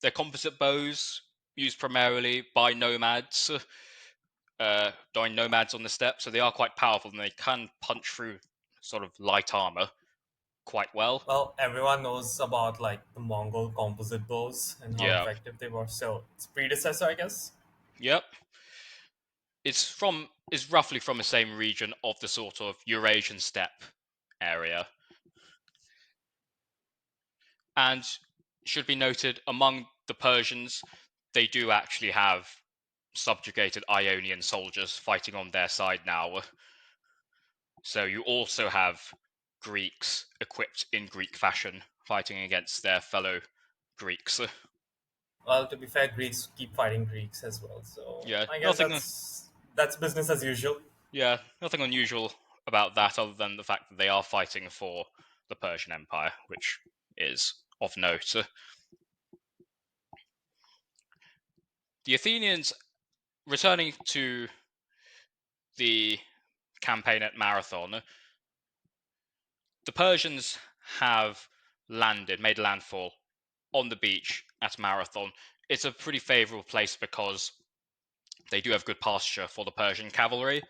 They're composite bows used primarily by nomads, during nomads on the steppe, so they are quite powerful and they can punch through sort of light armor quite well. Well, everyone knows about like the Mongol composite bows and how Yeah. effective they were. So it's predecessor, I guess. Yep. It's roughly from the same region of the sort of Eurasian steppe area. And should be noted among the Persians, they do actually have subjugated Ionian soldiers fighting on their side now. So you also have Greeks equipped in Greek fashion fighting against their fellow Greeks. Well, to be fair, Greeks keep fighting Greeks as well. So Yeah, I guess nothing. that's business as usual. Yeah, nothing unusual about that other than the fact that they are fighting for the Persian Empire, which is of note. The Athenians, returning to the campaign at Marathon, the Persians have made landfall on the beach at Marathon. It's a pretty favorable place because they do have good pasture for the Persian cavalry,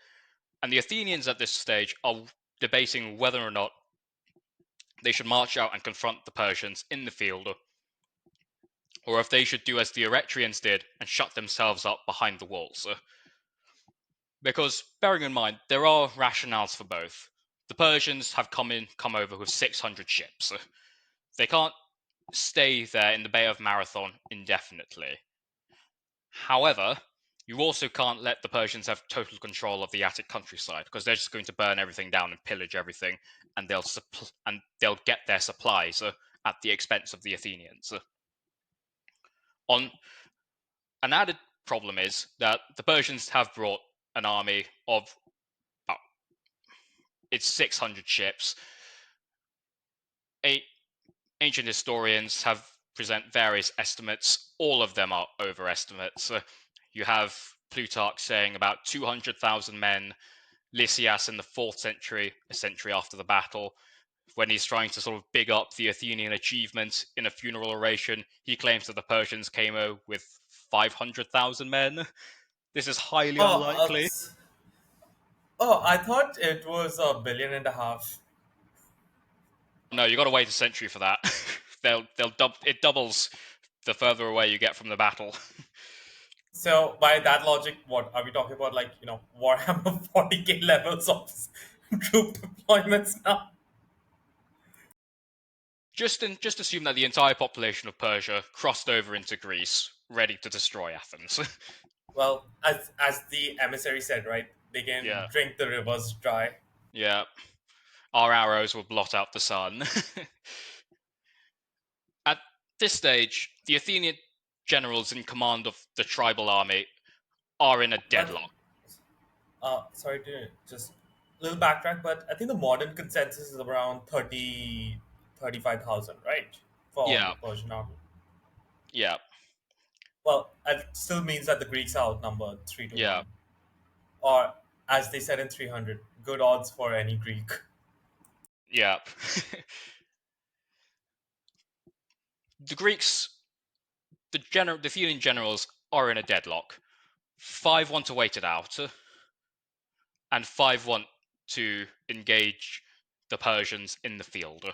and the Athenians at this stage are debating whether or not they should march out and confront the Persians in the field, or if they should do as the Eretrians did and shut themselves up behind the walls. Because, bearing in mind, there are rationales for both. The Persians have come over with 600 ships. They can't stay there in the Bay of Marathon indefinitely. However, you also can't let the Persians have total control of the Attic countryside because they're just going to burn everything down and pillage everything, and they'll get their supplies at the expense of the Athenians. On an added problem is that the Persians have brought an army of about it's 600 ships. Ancient historians have present various estimates. All of them are overestimates. You have Plutarch saying about 200,000 men. Lysias in the 4th century, a century after the battle, when he's trying to sort of big up the Athenian achievement in a funeral oration, he claims that the Persians came over with 500,000 men. This is highly Oh, unlikely. I thought it was a billion and a half. No, you got to wait a century for that. It doubles the further away you get from the battle. So by that logic, what are we talking about? Like Warhammer 40K levels of troop deployments now. Just assume that the entire population of Persia crossed over into Greece, ready to destroy Athens. Well, as the emissary said, right? They can Yeah, drink the rivers dry. yeah. Our arrows will blot out the sun. At this stage, the Athenian generals in command of the tribal army are in a But deadlock. sorry to just little backtrack, but I think the modern consensus is around 35,000, right? For the Yeah, Persian army. yeah, Well, it still means that the Greeks are outnumbered 3 to yeah, 1. Or, as they said in 300, good odds for any Greek. yeah. the Greeks, the Athenian generals are in a deadlock. 5 want to wait it out, and 5 want to engage the Persians in the field.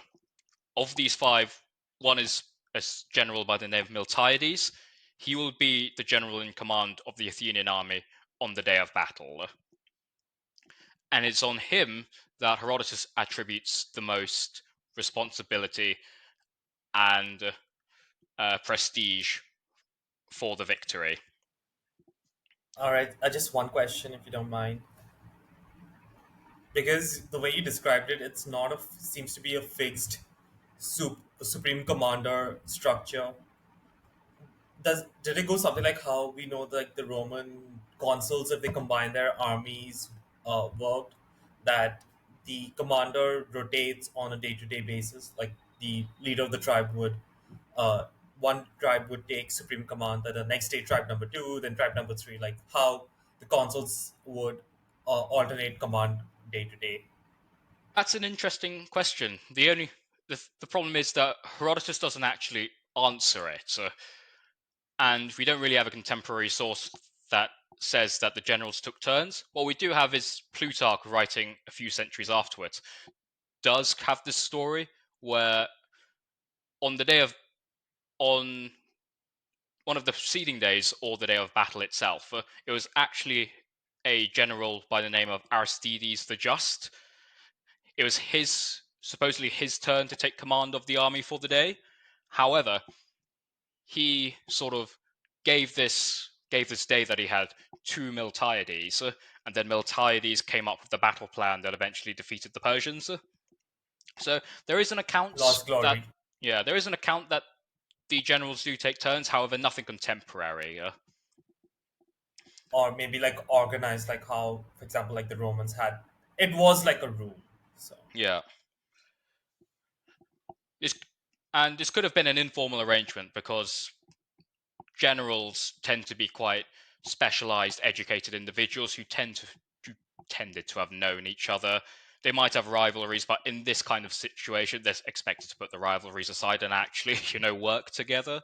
Of these 5, one is a general by the name of Miltiades. He will be the general in command of the Athenian army on the day of battle. And it's on him that Herodotus attributes the most responsibility and prestige for the victory. All right, just one question, if you don't mind. Because the way you described it, it's not a seems to be a fixed supreme commander structure. Did it go something like how we know like the Roman consuls, if they combine their armies, worked, that the commander rotates on a day-to-day basis, like the leader of the tribe would uh, one tribe would take supreme command, then the next day tribe number 2, then tribe number 3, like how the consuls would alternate command day to day. That's an interesting question. The problem is that Herodotus doesn't actually answer it. and we don't really have a contemporary source that says that the generals took turns. What we do have is Plutarch writing a few centuries afterwards does have this story where on the day of on one of the preceding days or the day of battle itself, it was actually a general by the name of Aristides the Just. It was supposedly his turn to take command of the army for the day. However, he sort of gave this day that he had to Miltiades, and then Miltiades came up with the battle plan that eventually defeated the Persians. So there is an account Lost that glory. there is an account that the generals do take turns. However, nothing contemporary. Or maybe like organized, like how, for example, like the Romans had. It was like a rule. So Yeah, this could have been an informal arrangement because generals tend to be quite specialized, educated individuals who tended to have known each other. They might have rivalries, but in this kind of situation, they're expected to put the rivalries aside and actually, work together.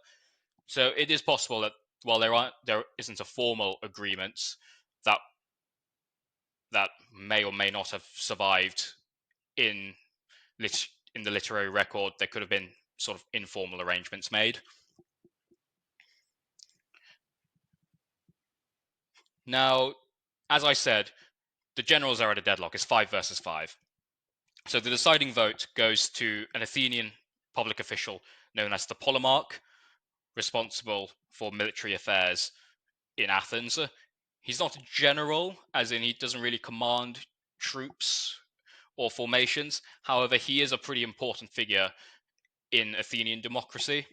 So it is possible that while there isn't a formal agreement that may or may not have survived in in the literary record, there could have been sort of informal arrangements made. Now, as I said, the generals are at a deadlock. It's 5 versus 5. So the deciding vote goes to an Athenian public official known as the polemarch, responsible for military affairs in Athens. He's not a general, as in he doesn't really command troops or formations. However, he is a pretty important figure in Athenian democracy.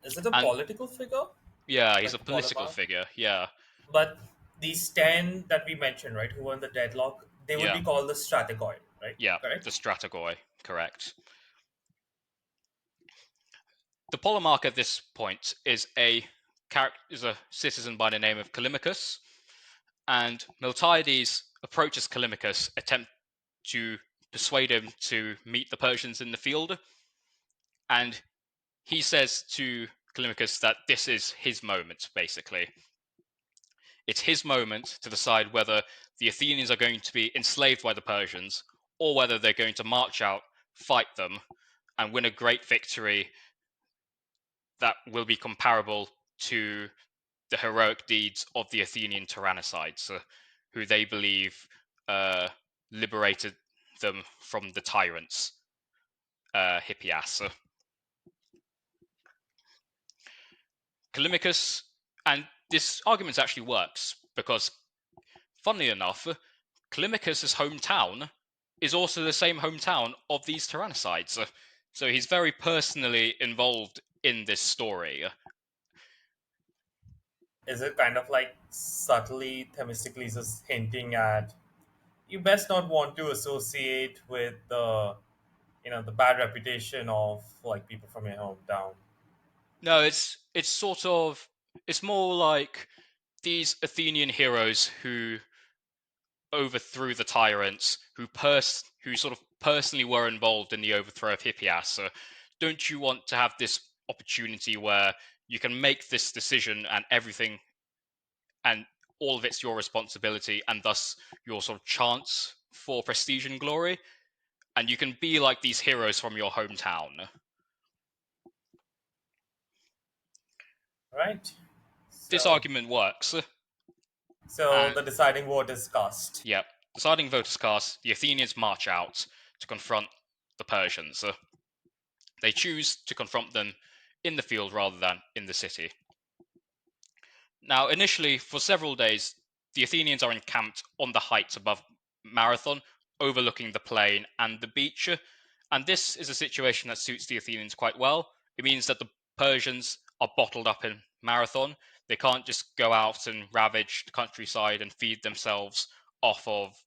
is it a And political figure yeah, he's like a the political Polymath? figure. Yeah, But these 10 that we mentioned, right, who were in the deadlock, they would yeah, be called the strategoi, right? yeah, the Correct? strategoi, correct. The polemarch at this point is a citizen by the name of Callimachus, and Miltiades approaches Callimachus, attempt to persuade him to meet the Persians in the field, and he says to Callimachus that this is his moment, basically. It's his moment to decide whether the Athenians are going to be enslaved by the Persians or whether they're going to march out, fight them, and win a great victory that will be comparable to the heroic deeds of the Athenian tyrannicides, who they believe liberated them from the tyrants, Hippias. Callimachus, and this argument actually works because, funnily enough, Callimachus' hometown is also the same hometown of these tyrannicides. So he's very personally involved in this story. Is it kind of like subtly, Themistocles is hinting at you best not want to associate with the the bad reputation of like people from your hometown? No, it's sort of it's more like these Athenian heroes who overthrew the tyrants, who sort of personally were involved in the overthrow of Hippias. So don't you want to have this opportunity where you can make this decision and everything and all of it's your responsibility and thus your sort of chance for prestige and glory, and you can be like these heroes from your hometown. Right. This So argument works, so and the deciding vote is cast. yeah, deciding voters cast, the Athenians march out to confront the Persians. They choose to confront them in the field rather than in the city. Now, initially, for several days, the Athenians are encamped on the heights above Marathon, overlooking the plain and the beach. And this is a situation that suits the Athenians quite well. It means that the Persians are bottled up in Marathon. They can't just go out and ravage the countryside and feed themselves off of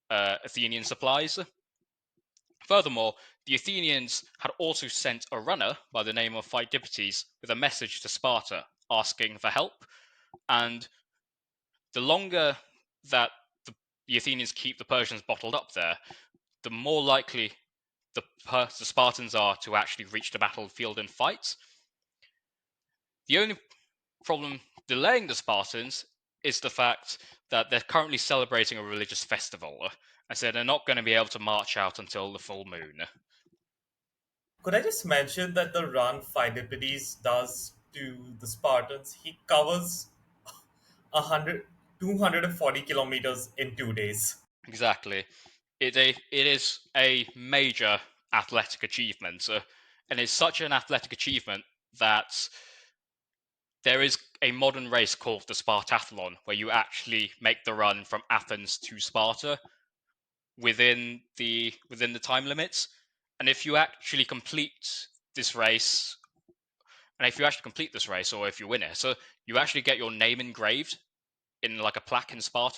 Athenian supplies. Furthermore, the Athenians had also sent a runner by the name of Phidippides with a message to Sparta asking for help. And the longer that the Athenians keep the Persians bottled up there, the more likely the Spartans are to actually reach the battlefield and fight. The only problem delaying the Spartans is the fact that they're currently celebrating a religious festival, and so they're not going to be able to march out until the full moon. Could I just mention that the run Phidippides does to the Spartans, he covers 100, 240 kilometers in 2 days. Exactly. It is a major athletic achievement, and it's such an athletic achievement that there is a modern race called the Spartathlon, where you actually make the run from Athens to Sparta within the time limits. And if you actually complete this race, or if you win it, so you actually get your name engraved in like a plaque in Sparta.